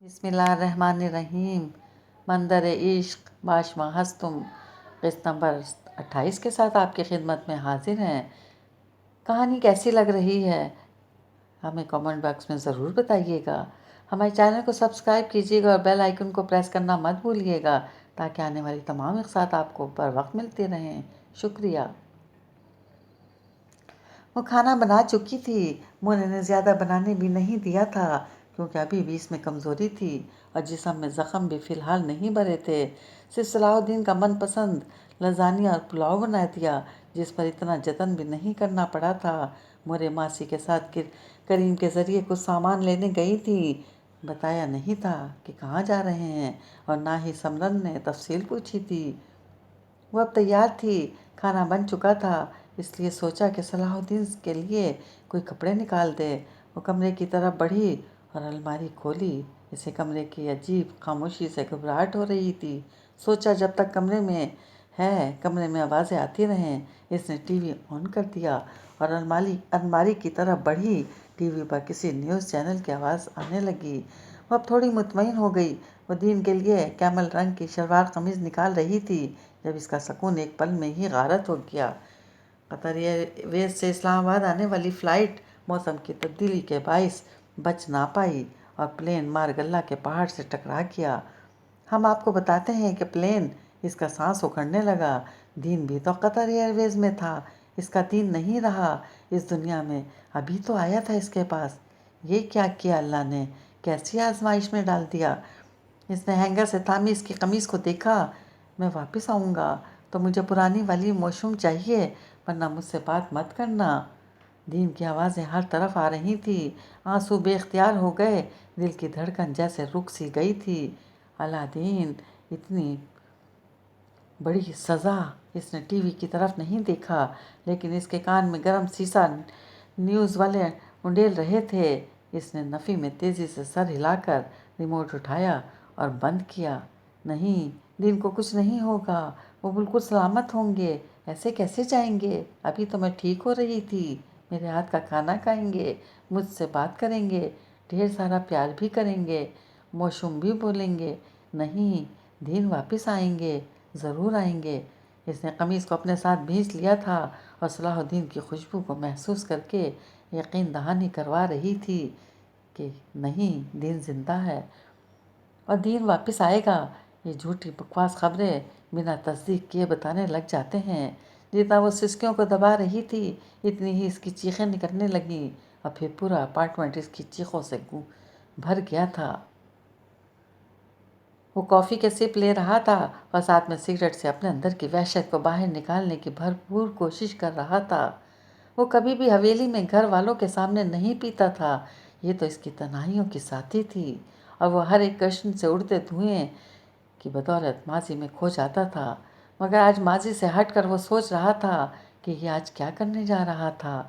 بسم اللہ الرحمن الرحیم۔ مندر عشق باشما ہستم قسط نمبر 28 کے ساتھ آپ کی خدمت میں حاضر ہیں۔ کہانی کیسی لگ رہی ہے ہمیں کامنٹ باکس میں ضرور بتائیے گا۔ ہمارے چینل کو سبسکرائب کیجیے گا اور بیل آئیکن کو پریس کرنا مت بھولیے گا تاکہ آنے والی تمام اقساط آپ کو بر وقت ملتے رہیں۔ شکریہ۔ وہ کھانا بنا چکی تھی۔ مونے نے زیادہ بنانے بھی نہیں دیا تھا کیونکہ ابھی بھی اس میں کمزوری تھی اور جسم میں زخم بھی فی الحال نہیں بھرے تھے۔ صرف صلاح الدین کا من پسند لازانیہ اور پلاؤ بنا دیا جس پر اتنا جتن بھی نہیں کرنا پڑا تھا۔ مورے ماسی کے ساتھ کریم کے ذریعے کچھ سامان لینے گئی تھی۔ بتایا نہیں تھا کہ کہاں جا رہے ہیں اور نہ ہی سمرن نے تفصیل پوچھی تھی۔ وہ اب تیار تھی، کھانا بن چکا تھا، اس لیے سوچا کہ صلاح الدین کے لیے کوئی کپڑے نکال دے۔ وہ کمرے کی طرف بڑھی اور الماری کھولی۔ اسے کمرے کی عجیب خاموشی سے گھبراہٹ ہو رہی تھی۔ سوچا جب تک کمرے میں آوازیں آتی رہیں۔ اس نے ٹی وی آن کر دیا اور الماری کی طرف بڑھی۔ ٹی وی پر کسی نیوز چینل کی آواز آنے لگی۔ وہ اب تھوڑی مطمئن ہو گئی۔ وہ دین کے لیے کیمل رنگ کی شلوار قمیض نکال رہی تھی جب اس کا سکون ایک پل میں ہی غارت ہو گیا۔ قطر ایئر ویز سے اسلام آباد آنے والی فلائٹ موسم کی تبدیلی کے باعث بچ نہ پائی اور پلین مارگلہ کے پہاڑ سے ٹکرا گیا۔ ہم آپ کو بتاتے ہیں کہ پلین اس کا سانس اکھڑنے لگا۔ دین بھی تو قطر ایئر ویز میں تھا، اس کا دین نہیں رہا اس دنیا میں، ابھی تو آیا تھا اس کے پاس۔ یہ کیا کیا اللہ نے، کیسی آزمائش میں ڈال دیا۔ اس نے ہینگر سے تھامی اس کی قمیض کو دیکھا۔ میں واپس آؤں گا تو مجھے پرانی والی موشوم چاہیے ورنہ مجھ سے بات مت کرنا۔ دین کی آوازیں ہر طرف آ رہی تھی۔ آنسو بے اختیار ہو گئے، دل کی دھڑکن جیسے رک سی گئی تھی۔ اللہ دین، اتنی بڑی سزا۔ اس نے ٹی وی کی طرف نہیں دیکھا لیکن اس کے کان میں گرم سیسا نیوز والے انڈیل رہے تھے۔ اس نے نفی میں تیزی سے سر ہلا کر ریموٹ اٹھایا اور بند کیا۔ نہیں، دین کو کچھ نہیں ہوگا، وہ بالکل سلامت ہوں گے۔ ایسے کیسے جائیں گے؟ ابھی تو میں ٹھیک ہو رہی تھی۔ میرے ہاتھ کا کھانا کھائیں گے، مجھ سے بات کریں گے، ڈھیر سارا پیار بھی کریں گے، موشوم بھی بولیں گے۔ نہیں، دین واپس آئیں گے، ضرور آئیں گے۔ اس نے قمیض کو اپنے ساتھ بھینچ لیا تھا اور صلاح الدین کی خوشبو کو محسوس کر کے یقین دہانی کروا رہی تھی کہ نہیں، دین زندہ ہے اور دین واپس آئے گا۔ یہ جھوٹی بکواس خبریں بنا تصدیق کیے بتانے لگ جاتے ہیں۔ جتنا وہ سسکیوں کو دبا رہی تھی اتنی ہی اس کی چیخیں نکلنے لگیں اور پھر پورا اپارٹمنٹ اس کی چیخوں سے بھر گیا تھا۔ وہ کافی کے سپ لے رہا تھا اور ساتھ میں سگریٹ سے اپنے اندر کی وحشت کو باہر نکالنے کی بھرپور کوشش کر رہا تھا۔ وہ کبھی بھی حویلی میں گھر والوں کے سامنے نہیں پیتا تھا، یہ تو اس کی تنہائیوں کی ساتھی تھی اور وہ ہر ایک کشن سے اڑتے دھوئیں کی بدولت ماضی میں کھو جاتا تھا۔ مگر آج ماضی سے ہٹ کر وہ سوچ رہا تھا کہ یہ آج کیا کرنے جا رہا تھا۔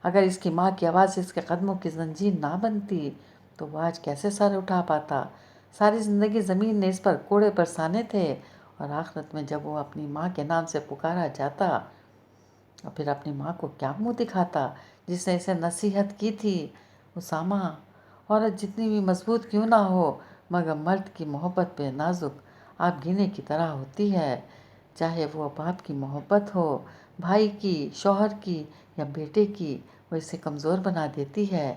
اگر اس کی ماں کی آواز اس کے قدموں کی زنجیر نہ بنتی تو وہ آج کیسے سر اٹھا پاتا۔ ساری زندگی زمین نے اس پر کوڑے برسانے تھے اور آخرت میں جب وہ اپنی ماں کے نام سے پکارا جاتا اور پھر اپنی ماں کو کیا منہ دکھاتا جس نے اسے نصیحت کی تھی۔ اسامہ، عورت جتنی بھی مضبوط کیوں نہ ہو مگر مرد کی محبت بے نازک آپ گینے کی طرح ہوتی ہے، چاہے وہ باپ کی محبت ہو، بھائی کی، شوہر کی یا بیٹے کی، وہ اسے کمزور بنا دیتی ہے۔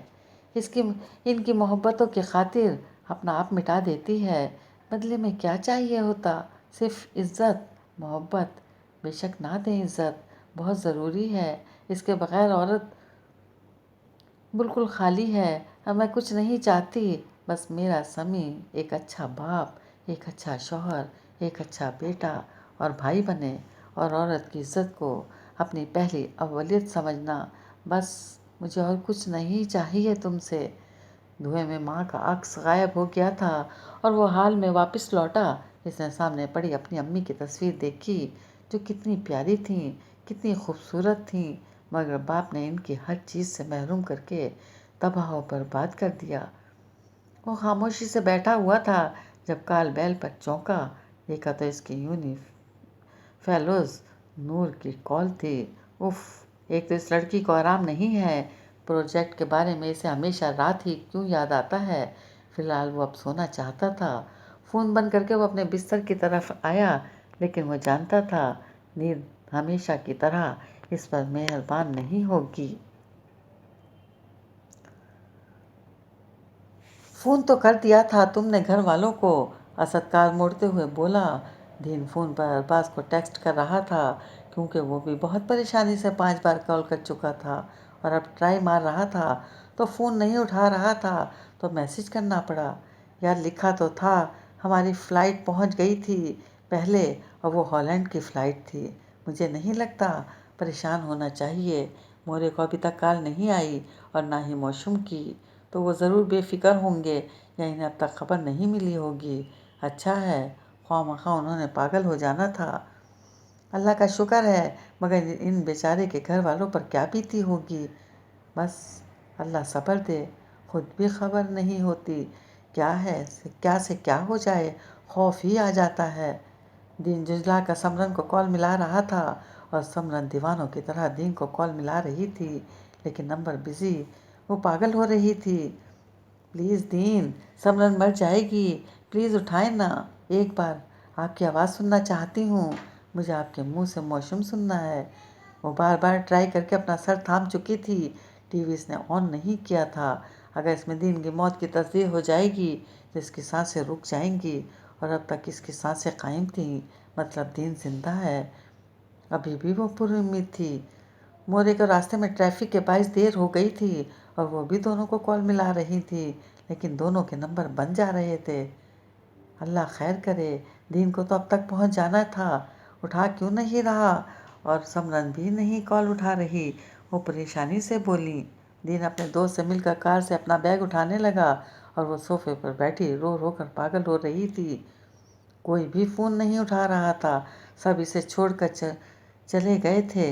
ان کی محبتوں کی خاطر اپنا آپ مٹا دیتی ہے۔ بدلے میں کیا چاہیے ہوتا؟ صرف عزت، محبت۔ بے شک نہ دیں عزت، بہت ضروری ہے، اس کے بغیر عورت بالکل خالی ہے اور میں کچھ نہیں چاہتی، بس میرا سمیع ایک اچھا باپ، ایک اچھا شوہر، ایک اچھا بیٹا اور بھائی بنے، اور عورت کی عزت کو اپنی پہلی اولیت سمجھنا۔ بس مجھے اور کچھ نہیں چاہیے تم سے۔ دھوئیں میں ماں کا عکس غائب ہو گیا تھا اور وہ حال میں واپس لوٹا۔ اس نے سامنے پڑی اپنی امی کی تصویر دیکھی جو کتنی پیاری تھیں، کتنی خوبصورت تھیں، مگر باپ نے ان کی ہر چیز سے محروم کر کے تباہ و برباد کر دیا۔ وہ خاموشی سے بیٹھا ہوا تھا جب کال بیل پر چونکا، دیکھا تو اس کی فیلوز نور کی کال تھی۔ اف، ایک تو اس لڑکی کو آرام نہیں ہے، پروجیکٹ کے بارے میں اسے ہمیشہ رات ہی کیوں یاد آتا ہے۔ فی الحال وہ اب سونا چاہتا تھا۔ فون بند کر کے وہ اپنے بستر کی طرف آیا، لیکن وہ جانتا تھا نیند ہمیشہ کی طرح اس پر مہربان نہیں ہوگی۔ فون تو کر دیا تھا تم نے گھر والوں کو؟ اسد کار موڑتے ہوئے بولا۔ دین فون پر ارباز کو ٹیکسٹ کر رہا تھا، کیونکہ وہ بھی بہت پریشانی سے 5 بار کال کر چکا تھا اور اب ٹرائی مار رہا تھا تو فون نہیں اٹھا رہا تھا تو میسج کرنا پڑا۔ یار لکھا تو تھا ہماری فلائٹ پہنچ گئی تھی پہلے اور وہ ہالینڈ کی فلائٹ تھی۔ مجھے نہیں لگتا پریشان ہونا چاہیے، مورے کو ابھی تک کال نہیں آئی اور نہ ہی موسم کی، تو وہ ضرور بے فکر ہوں گے یا انہیں اب تک خبر نہیں ملی ہوگی۔ اچھا ہے، خواہ مخواہ انہوں نے پاگل ہو جانا تھا۔ اللہ کا شکر ہے، مگر ان بیچارے کے گھر والوں پر کیا بیتی ہوگی۔ بس اللہ صبر دے، خود بھی خبر نہیں ہوتی کیا سے کیا ہو جائے، خوف ہی آ جاتا ہے۔ دین جھنجھلا کر سمرن کو کال ملا رہا تھا اور سمرن دیوانوں کی طرح دین کو کال ملا رہی تھی، لیکن نمبر بزی۔ وہ پاگل ہو رہی تھی۔ پلیز دین، سمرن مر جائے گی، پلیز اٹھائیں نا، ایک بار آپ کی آواز سننا چاہتی ہوں، مجھے آپ کے منہ سے موسم سننا ہے۔ وہ بار بار ٹرائی کر کے اپنا سر تھام چکی تھی۔ ٹی وی اس نے آن نہیں کیا تھا۔ اگر اس میں دین کی موت کی تصدیق ہو جائے گی تو اس کی سانسیں رک جائیں گی، اور اب تک اس کی سانسیں قائم تھیں، مطلب دین زندہ ہے۔ ابھی بھی وہ پر امید تھی۔ مورے کو راستے میں ٹریفک کے باعث دیر ہو گئی تھی اور وہ بھی دونوں کو کال ملا رہی تھی، لیکن دونوں کے نمبر بن جا رہے تھے۔ اللہ خیر کرے، دین کو تو اب تک پہنچ جانا تھا، اٹھا کیوں نہیں رہا؟ اور سمرن بھی نہیں کال اٹھا رہی۔ وہ پریشانی سے بولی۔ دین اپنے دوست سے مل کر کار سے اپنا بیگ اٹھانے لگا اور وہ صوفے پر بیٹھی رو رو کر پاگل ہو رہی تھی۔ کوئی بھی فون نہیں اٹھا رہا تھا، سب اسے چھوڑ کر چلے گئے تھے۔